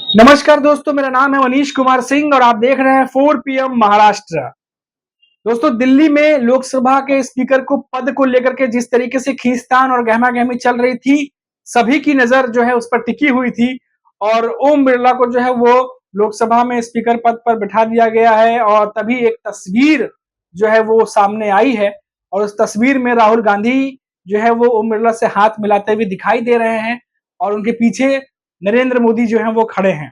नमस्कार दोस्तों, मेरा नाम है मनीष कुमार सिंह और आप देख रहे हैं 4 PM महाराष्ट्र। दोस्तों, दिल्ली में लोकसभा के स्पीकर को पद को लेकर के जिस तरीके से खींचतान और गहमा-गहमी चल रही थी, सभी की नजर जो है उस पर टिकी हुई थी और ओम बिरला को जो है वो लोकसभा में स्पीकर पद पर बिठा दिया गया है और तभी एक तस्वीर जो है वो सामने आई है और उस तस्वीर में राहुल गांधी जो है वो ओम बिरला से हाथ मिलाते हुए दिखाई दे रहे हैं और उनके पीछे नरेंद्र मोदी जो है वो खड़े हैं।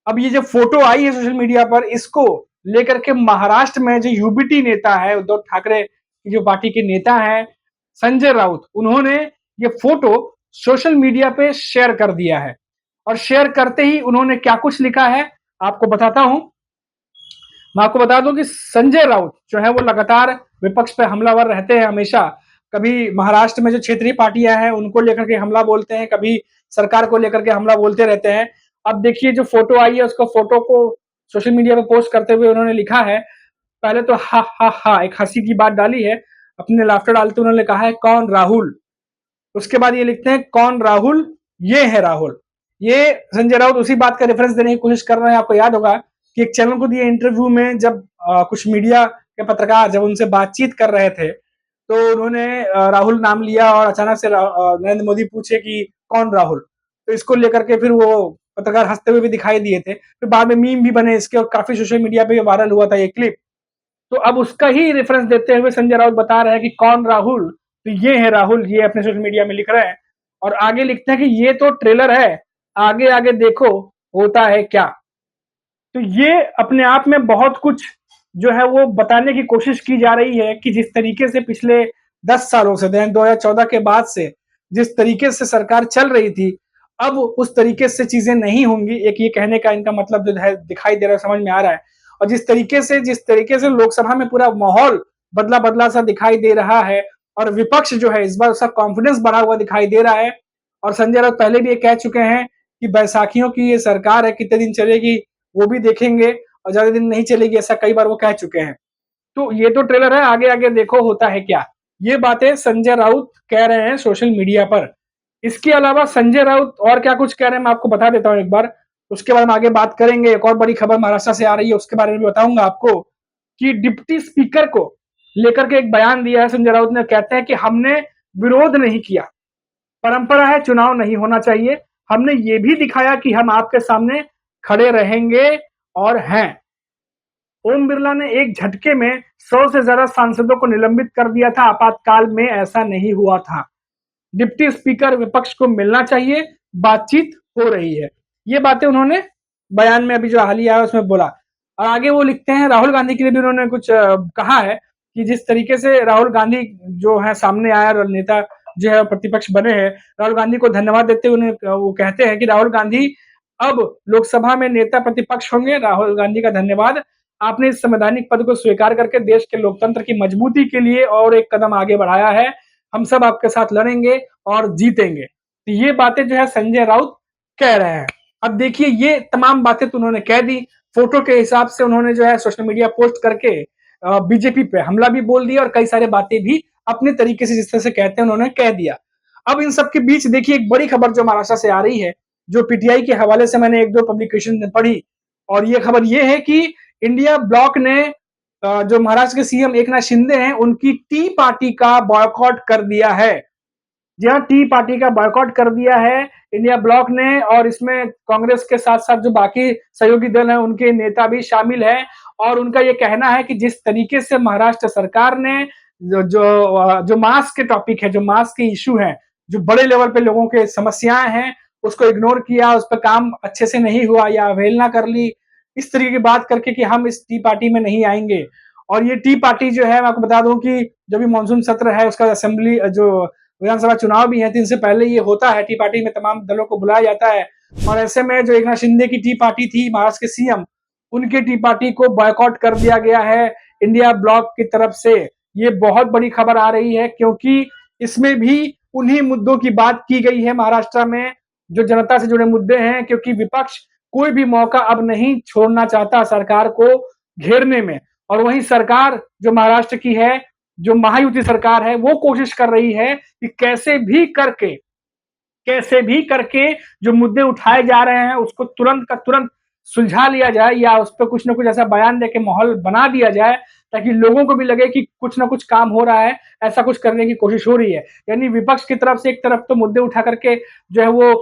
अब ये जो फोटो आई है सोशल मीडिया पर, इसको लेकर के महाराष्ट्र में जो यूबीटी नेता है, उद्धव ठाकरे की जो पार्टी के नेता हैं, संजय राउत, उन्होंने ये फोटो सोशल मीडिया पे शेयर कर दिया है और शेयर करते ही उन्होंने क्या कुछ लिखा है आपको बताता हूं। मैं आपको बता दूं कि संजय राउत जो है वो लगातार विपक्ष पे हमलावर रहते हैं हमेशा। कभी महाराष्ट्र में जो क्षेत्रीय पार्टियां हैं उनको लेकर के हमला बोलते हैं, कभी सरकार को लेकर के हमला बोलते रहते हैं। अब देखिए जो फोटो आई है उसको फोटो को सोशल मीडिया पे पोस्ट करते हुए उन्होंने लिखा है, पहले तो हा हा हा एक हंसी की बात डाली है, अपने लाफ्टर डालते उन्होंने कहा है कौन राहुल। उसके बाद ये लिखते हैं कौन राहुल, ये है राहुल। ये संजय राउत उसी बात का रेफरेंस देने की कोशिश कर रहे हैं। आपको याद होगा कि एक चैनल को दिए इंटरव्यू में जब कुछ मीडिया के पत्रकार जब उनसे बातचीत कर रहे थे तो उन्होंने राहुल नाम लिया और अचानक से नरेंद्र मोदी पूछे कि कौन राहुल। तो इसको लेकर के फिर वो पत्रकार हंसते हुए भी दिखाई दिए थे, फिर बाद में मीम भी बने इसके और काफी सोशल मीडिया पे वायरल हुआ था ये क्लिप। तो अब उसका ही रेफरेंस देते हुए संजय राउत बता रहे हैं कि कौन राहुल, तो ये है राहुल, ये अपने सोशल मीडिया में लिख रहे हैं और आगे लिखते हैं कि ये तो ट्रेलर है, आगे आगे देखो होता है क्या। तो ये अपने आप में बहुत कुछ जो है वो बताने की कोशिश की जा रही है कि जिस तरीके से पिछले 10 सालों से 2014 के बाद से जिस तरीके से सरकार चल रही थी, अब उस तरीके से चीजें नहीं होंगी। एक ये कहने का इनका मतलब जो है दिखाई दे रहा है, समझ में आ रहा है। और जिस तरीके से लोकसभा में पूरा माहौल बदला बदला सा दिखाई दे रहा है और विपक्ष जो है इस बार उसका कॉन्फिडेंस बढ़ा हुआ दिखाई दे रहा है। और संजय राउत पहले भी ये कह चुके हैं कि बैसाखियों की ये सरकार है, कितने दिन चलेगी वो भी देखेंगे और ज्यादा दिन नहीं चलेगी, ऐसा कई बार वो कह चुके हैं। तो ये तो ट्रेलर है, आगे आगे देखो होता है क्या। ये बातें संजय राउत कह रहे हैं सोशल मीडिया पर। इसके अलावा संजय राउत और क्या कुछ कह रहे हैं मैं आपको बता देता हूं एक बार, उसके बारे में आगे बात करेंगे। एक और बड़ी खबर महाराष्ट्र से आ रही है उसके बारे में भी बताऊंगा आपको कि डिप्टी स्पीकर को लेकर के एक बयान दिया है संजय राउत ने। कहते हैं कि हमने विरोध नहीं किया, परंपरा है चुनाव नहीं होना चाहिए, हमने ये भी दिखाया कि हम आपके सामने खड़े रहेंगे और हैं। ओम बिरला ने एक झटके में 100 से ज्यादा सांसदों को निलंबित कर दिया था, आपातकाल में ऐसा नहीं हुआ था। डिप्टी स्पीकर विपक्ष को मिलना चाहिए, बातचीत हो रही है। ये बातें उन्होंने बयान में अभी जो हालिया है उसमें बोला। और आगे वो लिखते हैं राहुल गांधी के लिए भी उन्होंने कुछ कहा है कि जिस तरीके से राहुल गांधी जो है सामने आया और नेता जो है प्रतिपक्ष बने हैं, राहुल गांधी को धन्यवाद देते हुए वो कहते हैं कि राहुल गांधी अब लोकसभा में नेता प्रतिपक्ष होंगे। राहुल गांधी का धन्यवाद, आपने इस संवैधानिक पद को स्वीकार करके देश के लोकतंत्र की मजबूती के लिए और एक कदम आगे बढ़ाया है। हम सब आपके साथ लड़ेंगे और जीतेंगे। तो ये बातें जो है संजय राउत कह रहे हैं। अब देखिए ये तमाम बातें तो उन्होंने कह दी, फोटो के हिसाब से उन्होंने जो है सोशल मीडिया पोस्ट करके बीजेपी पे हमला भी बोल दिया और कई सारे बातें भी अपने तरीके से जिस तरह से कहते हैं उन्होंने कह दिया। अब इन सब के बीच देखिए एक बड़ी खबर जो महाराष्ट्र से आ रही है, जो पीटीआई के हवाले से मैंने एक दो पब्लिकेशन में पढ़ी और ये खबर ये है कि इंडिया ब्लॉक ने जो महाराष्ट्र के सीएम एकनाथ शिंदे हैं उनकी टी पार्टी का बॉयकॉट कर दिया है। जी हाँ, टी पार्टी का बॉयकॉट कर दिया है इंडिया ब्लॉक ने और इसमें कांग्रेस के साथ साथ जो बाकी सहयोगी दल हैं उनके नेता भी शामिल हैं। और उनका ये कहना है कि जिस तरीके से महाराष्ट्र सरकार ने जो मास्क के टॉपिक है, जो मास्क के इशू है, जो बड़े लेवल पे लोगों के समस्याएं हैं, उसको इग्नोर किया, उस पर काम अच्छे से नहीं हुआ या अवहेलना कर ली, इस तरीके की बात करके कि हम इस टी पार्टी में नहीं आएंगे। और ये टी पार्टी जो है मैं आपको बता दूं कि जो भी मानसून सत्र है उसका असेंबली जो विधानसभा चुनाव भी है तो इनसे पहले ये होता है, टी पार्टी में तमाम दलों को बुलाया जाता है। और ऐसे में जो एकनाथ शिंदे की टी पार्टी थी महाराष्ट्र के सीएम, उनकी टी पार्टी को बॉयकॉट कर दिया गया है इंडिया ब्लॉक की तरफ से। ये बहुत बड़ी खबर आ रही है क्योंकि इसमें भी उन्हीं मुद्दों की बात की गई है महाराष्ट्र में जो जनता से जुड़े मुद्दे हैं, क्योंकि विपक्ष कोई भी मौका अब नहीं छोड़ना चाहता सरकार को घेरने में। और वही सरकार जो महाराष्ट्र की है, जो महायुति सरकार है, वो कोशिश कर रही है कि कैसे भी करके कैसे भी करके जो मुद्दे उठाए जा रहे हैं उसको तुरंत का तुरंत सुलझा लिया जाए या उस पर कुछ ना कुछ ऐसा बयान देके माहौल बना दिया जाए ताकि लोगों को भी लगे कि कुछ ना कुछ काम हो रहा है, ऐसा कुछ करने की कोशिश हो रही है। यानी विपक्ष की तरफ से एक तरफ तो मुद्दे उठा करके जो है वो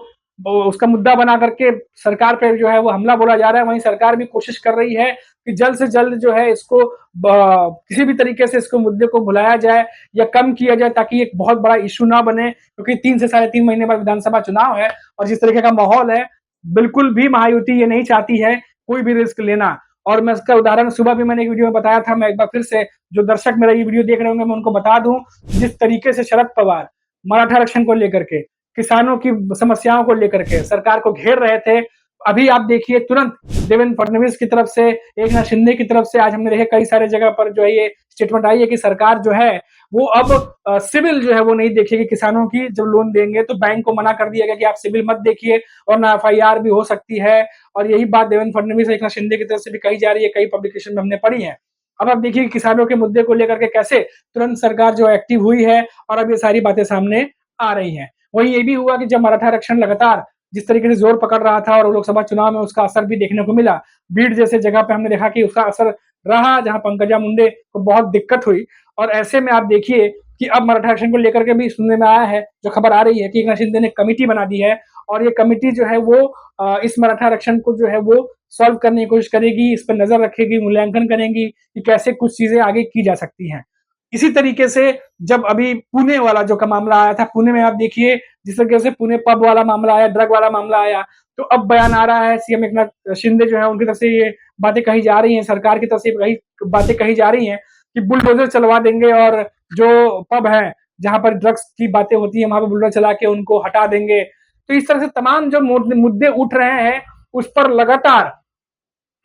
उसका मुद्दा बना करके सरकार पे जो है वो हमला बोला जा रहा है, वहीं सरकार भी कोशिश कर रही है कि जल्द से जल्द जो है इसको किसी भी तरीके से इसको मुद्दे को भुलाया जाए या कम किया जाए ताकि एक बहुत बड़ा इश्यू ना बने, क्योंकि 3 से साढ़े 3 महीने बाद विधानसभा चुनाव है और जिस तरीके का माहौल है, बिल्कुल भी महायुति ये नहीं चाहती है कोई भी रिस्क लेना। और मैं इसका उदाहरण सुबह भी मैंने एक वीडियो में बताया था, मैं एक बार फिर से जो दर्शक मेरा ये वीडियो देख रहे होंगे मैं उनको बता दूं, जिस तरीके से शरद पवार मराठा आरक्षण को लेकर के, किसानों की समस्याओं को लेकर के सरकार को घेर रहे थे, अभी आप देखिए तुरंत देवेंद्र फडणवीस की तरफ से, एकनाथ शिंदे की तरफ से आज हमने देखे कई सारे जगह पर जो है ये स्टेटमेंट आई है कि सरकार जो है वो अब सिविल जो है वो नहीं देखेगी किसानों की। जब लोन देंगे तो बैंक को मना कर दिया गया कि आप सिविल मत देखिए और ना एफआईआर भी हो सकती है। और यही बात देवेंद्र फडणवीस और एकनाथ शिंदे की तरफ से भी कही जा रही है, कई पब्लिकेशन में हमने पढ़ी है। अब आप देखिए किसानों के मुद्दे को लेकर के कैसे तुरंत सरकार जो एक्टिव हुई है और अब ये सारी बातें सामने आ रही हैं। वहीं ये भी हुआ कि जब मराठा आरक्षण लगातार जिस तरीके से जोर पकड़ रहा था और लोकसभा चुनाव में उसका असर भी देखने को मिला, बीड जैसे जगह पे हमने देखा कि उसका असर रहा जहां पंकजा मुंडे को बहुत दिक्कत हुई। और ऐसे में आप देखिए कि अब मराठा आरक्षण को लेकर के भी सुनने में आया है, जो खबर आ रही है कि एकनाथ शिंदे ने कमेटी बना दी है और ये कमेटी जो है वो इस मराठा आरक्षण को जो है वो सॉल्व करने की कोशिश करेगी, इस पर नजर रखेगी, मूल्यांकन करेंगी कि कैसे कुछ चीजें आगे की जा सकती हैं। इसी तरीके से जब अभी पुणे वाला जो का मामला आया था, पुणे में आप देखिए जिस तरीके से पुणे पब वाला मामला आया, ड्रग वाला मामला आया, तो अब बयान आ रहा है सीएम एकनाथ शिंदे जो है उनकी तरफ से ये बातें कही जा रही हैं, सरकार की तरफ से वही बातें कही जा रही हैं कि बुलडोजर चलवा देंगे और जो पब है जहां पर ड्रग्स की बातें होती है वहां पर बुलडोजर चला के उनको हटा देंगे। तो इस तरह से तमाम जो मुद्दे उठ रहे हैं उस पर लगातार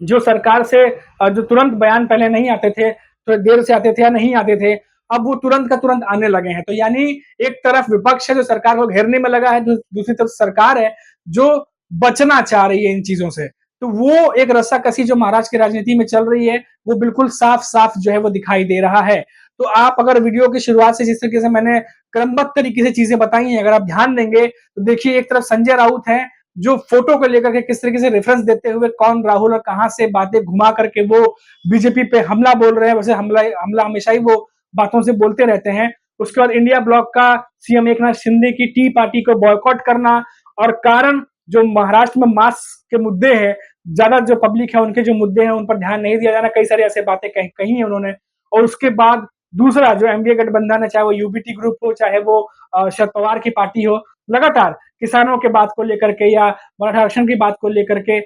जो सरकार से जो तुरंत बयान पहले नहीं आते थे, तो देर से आते थे या नहीं आते थे, अब वो तुरंत का तुरंत आने लगे हैं। तो यानी एक तरफ विपक्ष है जो सरकार को घेरने में लगा है, दूसरी तरफ सरकार है जो बचना चाह रही है इन चीजों से। तो वो एक रस्साकसी जो महाराष्ट्र की राजनीति में चल रही है वो बिल्कुल साफ साफ जो है वो दिखाई दे रहा है। तो आप अगर वीडियो की शुरुआत से जिस तरीके से मैंने क्रमबद्ध तरीके से चीजें बताई हैं, अगर आप ध्यान देंगे तो देखिए एक तरफ संजय राउत है जो फोटो को लेकर के किस तरीके से रेफरेंस देते हुए कौन राहुल और कहां से बातें घुमा करके वो बीजेपी पे हमला बोल रहे हैं। वैसे हमला हमला हमेशा ही वो बातों से बोलते रहते हैं। उसके बाद इंडिया ब्लॉक का सीएम एकनाथ शिंदे की टी पार्टी को बॉयकॉट करना और कारण जो महाराष्ट्र में मास्क के मुद्दे हैं, ज्यादा जो पब्लिक है उनके जो मुद्दे हैं उन पर ध्यान नहीं दिया जाना, कई सारी ऐसे बातें कही है उन्होंने। और उसके बाद दूसरा जो एमवीए गठबंधन है, चाहे वो यूबीटी ग्रुप हो चाहे वो शरद पवार की पार्टी हो, लगातार किसानों के बात को लेकर के या मराठा आरक्षण की बात को लेकर के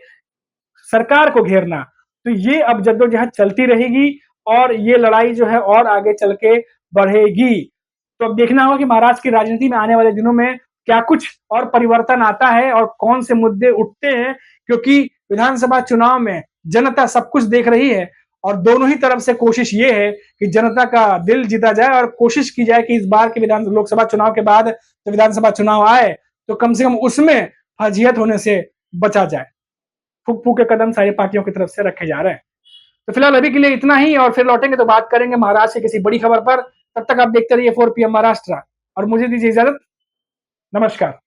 सरकार को घेरना, तो ये अब जद्दोजहद चलती रहेगी और ये लड़ाई जो है और आगे चल के बढ़ेगी। तो अब देखना होगा कि महाराष्ट्र की राजनीति में आने वाले दिनों में क्या कुछ और परिवर्तन आता है और कौन से मुद्दे उठते हैं, क्योंकि विधानसभा चुनाव में जनता सब कुछ देख रही है और दोनों ही तरफ से कोशिश ये है कि जनता का दिल जीता जाए और कोशिश की जाए कि इस बार के लोकसभा चुनाव के बाद जब विधानसभा चुनाव आए तो कम से कम उसमें फजीहत होने से बचा जाए। फूक फूक के कदम सारी पार्टियों की तरफ से रखे जा रहे हैं। तो फिलहाल अभी के लिए इतना ही और फिर लौटेंगे तो बात करेंगे महाराष्ट्र की किसी बड़ी खबर पर। तब तक आप देखते रहिए 4 PM महाराष्ट्र और मुझे दीजिए इजाजत। नमस्कार।